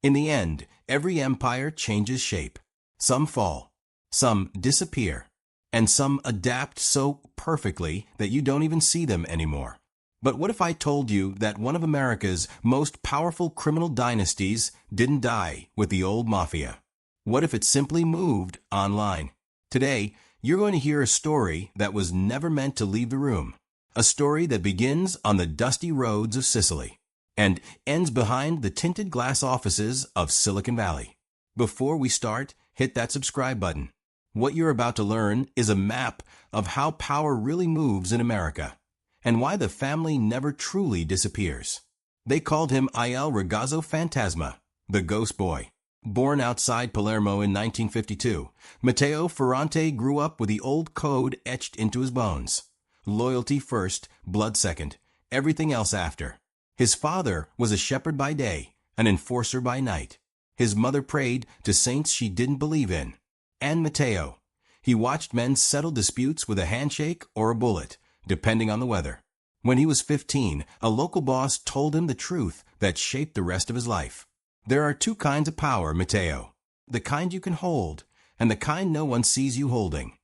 In the end, every empire changes shape. Some fall, some disappear, and some adapt so perfectly that you don't even see them anymore. But what if I told you that one of America's most powerful criminal dynasties didn't die with the old Mafia? What if it simply moved online? Today, you're going to hear a story that was never meant to leave the room. A story that begins on the dusty roads of Sicily and ends behind the tinted glass offices of Silicon Valley. Before we start, hit that subscribe button. What you're about to learn is a map of how power really moves in America and why the family never truly disappears. They called him Il Ragazzo Fantasma, the Ghost Boy. Born outside Palermo in 1952, Matteo Ferrante grew up with the old code etched into his bones. Loyalty first, blood second, everything else after. His father was a shepherd by day, an enforcer by night. His mother prayed to saints she didn't believe in. And Matteo. He watched men settle disputes with a handshake or a bullet, depending on the weather. When he was 15, a local boss told him the truth that shaped the rest of his life. There are two kinds of power, Matteo. The kind you can hold, and the kind no one sees you holding.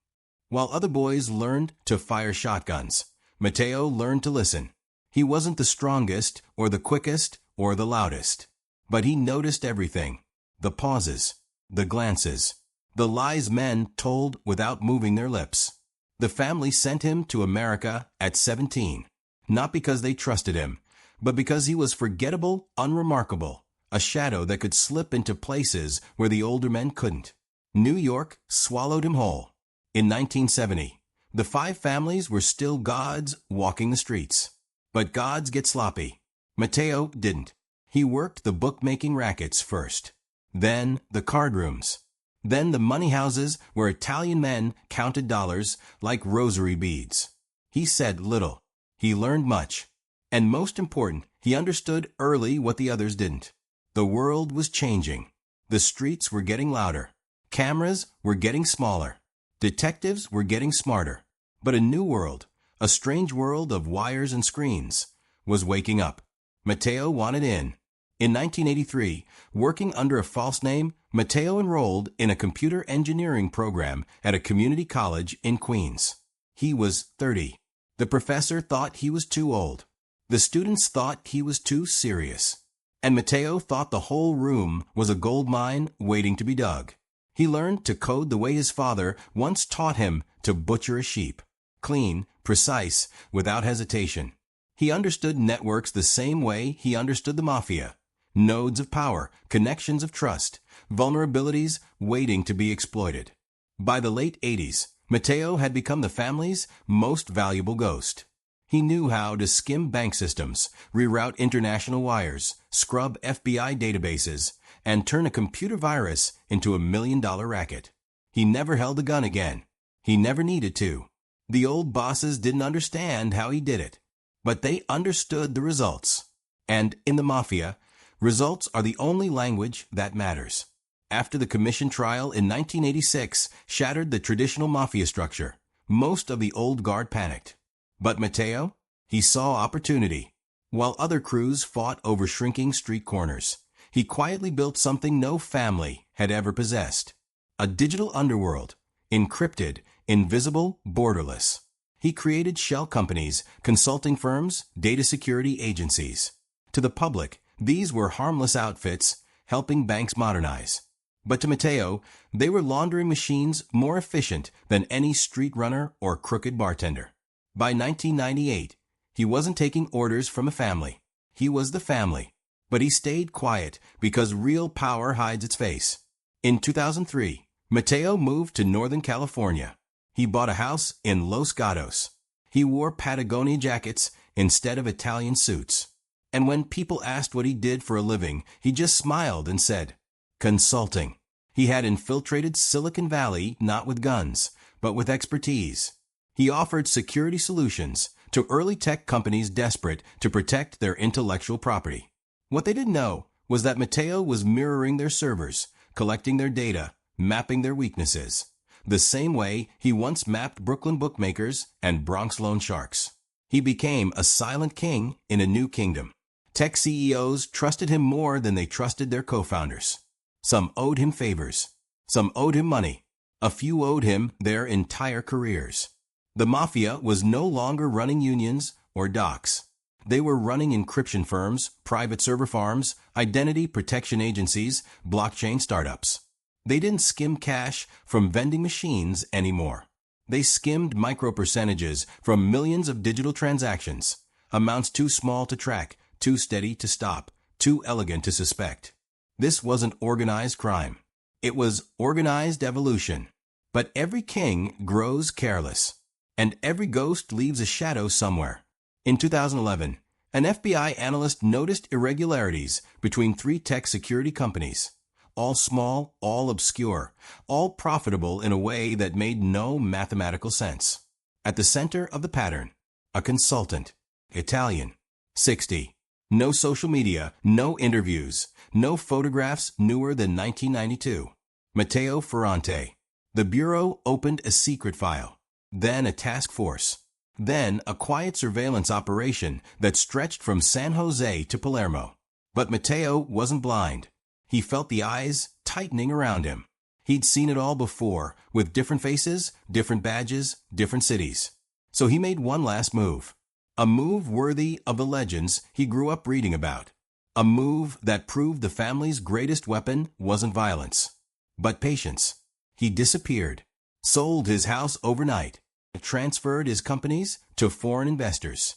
While other boys learned to fire shotguns, Matteo learned to listen. He wasn't the strongest, or the quickest, or the loudest. But he noticed everything. The pauses, the glances, the lies men told without moving their lips. The family sent him to America at 17, not because they trusted him, but because he was forgettable, unremarkable, a shadow that could slip into places where the older men couldn't. New York swallowed him whole. In 1970, the five families were still gods walking the streets. But gods get sloppy. Matteo didn't. He worked the bookmaking rackets first, then the card rooms, then the money houses where Italian men counted dollars like rosary beads. He said little. He learned much. And most important, he understood early what the others didn't. The world was changing. The streets were getting louder. Cameras were getting smaller. Detectives were getting smarter. But a new world, a strange world of wires and screens, was waking up. Matteo wanted in. In 1983, working under a false name, Matteo enrolled in a computer engineering program at a community college in Queens. He was 30. The professor thought he was too old. The students thought he was too serious. And Matteo thought the whole room was a gold mine waiting to be dug. He learned to code the way his father once taught him to butcher a sheep. Clean, precise, without hesitation. He understood networks the same way he understood the Mafia. Nodes of power, connections of trust, vulnerabilities waiting to be exploited. By the late 80s, Matteo had become the family's most valuable ghost. He knew how to skim bank systems, reroute international wires, scrub FBI databases, and turn a computer virus into $1 million racket. He never held a gun again. He never needed to. The old bosses didn't understand how he did it, but they understood the results. And in the Mafia, results are the only language that matters. After the commission trial in 1986 shattered the traditional Mafia structure, most of the old guard panicked. But Matteo? He saw opportunity. While other crews fought over shrinking street corners, he quietly built something no family had ever possessed. A digital underworld, encrypted, invisible, borderless. He created shell companies, consulting firms, data security agencies. To the public, these were harmless outfits helping banks modernize. But to Matteo, they were laundering machines more efficient than any street runner or crooked bartender. By 1998, he wasn't taking orders from a family. He was the family. But he stayed quiet because real power hides its face. In 2003, Matteo moved to Northern California. He bought a house in Los Gatos. He wore Patagonia jackets instead of Italian suits. And when people asked what he did for a living, he just smiled and said, consulting. He had infiltrated Silicon Valley not with guns, but with expertise. He offered security solutions to early tech companies desperate to protect their intellectual property. What they didn't know was that Matteo was mirroring their servers, collecting their data, mapping their weaknesses, the same way he once mapped Brooklyn bookmakers and Bronx loan sharks. He became a silent king in a new kingdom. Tech CEOs trusted him more than they trusted their co-founders. Some owed him favors. Some owed him money. A few owed him their entire careers. The Mafia was no longer running unions or docks. They were running encryption firms, private server farms, identity protection agencies, blockchain startups. They didn't skim cash from vending machines anymore. They skimmed micro percentages from millions of digital transactions, amounts too small to track, too steady to stop, too elegant to suspect. This wasn't organized crime. It was organized evolution. But every king grows careless, and every ghost leaves a shadow somewhere. In 2011, an FBI analyst noticed irregularities between 3 tech security companies. All small, all obscure, all profitable in a way that made no mathematical sense. At the center of the pattern, a consultant, Italian, 60. No social media, no interviews, no photographs newer than 1992. Matteo Ferrante. The Bureau opened a secret file, then a task force, then a quiet surveillance operation that stretched from San Jose to Palermo. But Matteo wasn't blind. He felt the eyes tightening around him. He'd seen it all before, with different faces, different badges, different cities. So he made one last move. A move worthy of the legends he grew up reading about. A move that proved the family's greatest weapon wasn't violence, but patience. He disappeared, sold his house overnight, transferred his companies to foreign investors.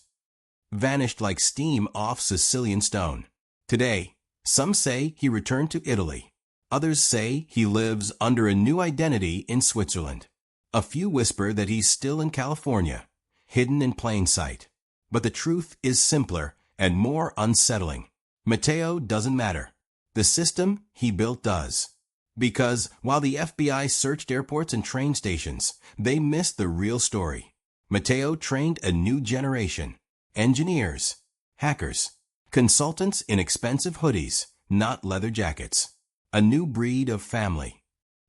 Vanished like steam off Sicilian stone. Today, some say he returned to Italy. Others say he lives under a new identity in Switzerland. A few whisper that he's still in California, hidden in plain sight. But the truth is simpler and more unsettling. Matteo doesn't matter. The system he built does. Because while the FBI searched airports and train stations, they missed the real story. Matteo trained a new generation. Engineers, hackers, consultants in expensive hoodies, not leather jackets. A new breed of family.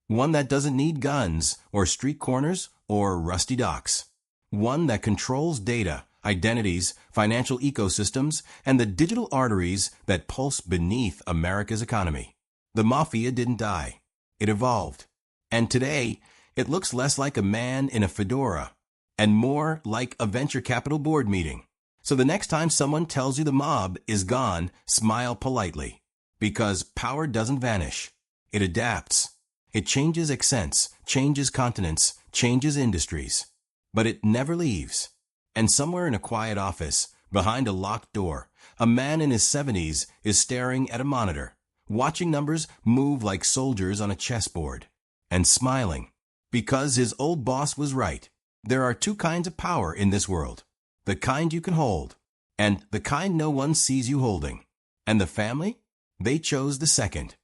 One that doesn't need guns or street corners or rusty docks. One that controls data, identities, financial ecosystems, and the digital arteries that pulse beneath America's economy. The Mafia didn't die. It evolved. And today, it looks less like a man in a fedora and more like a venture capital board meeting. So the next time someone tells you the mob is gone, smile politely. Because power doesn't vanish. It adapts. It changes accents, changes continents, changes industries. But it never leaves. And somewhere in a quiet office, behind a locked door, a man in his 70s is staring at a monitor, watching numbers move like soldiers on a chessboard, and smiling. Because his old boss was right. There are 2 kinds of power in this world. The kind you can hold, and the kind no one sees you holding. And the family? They chose the second.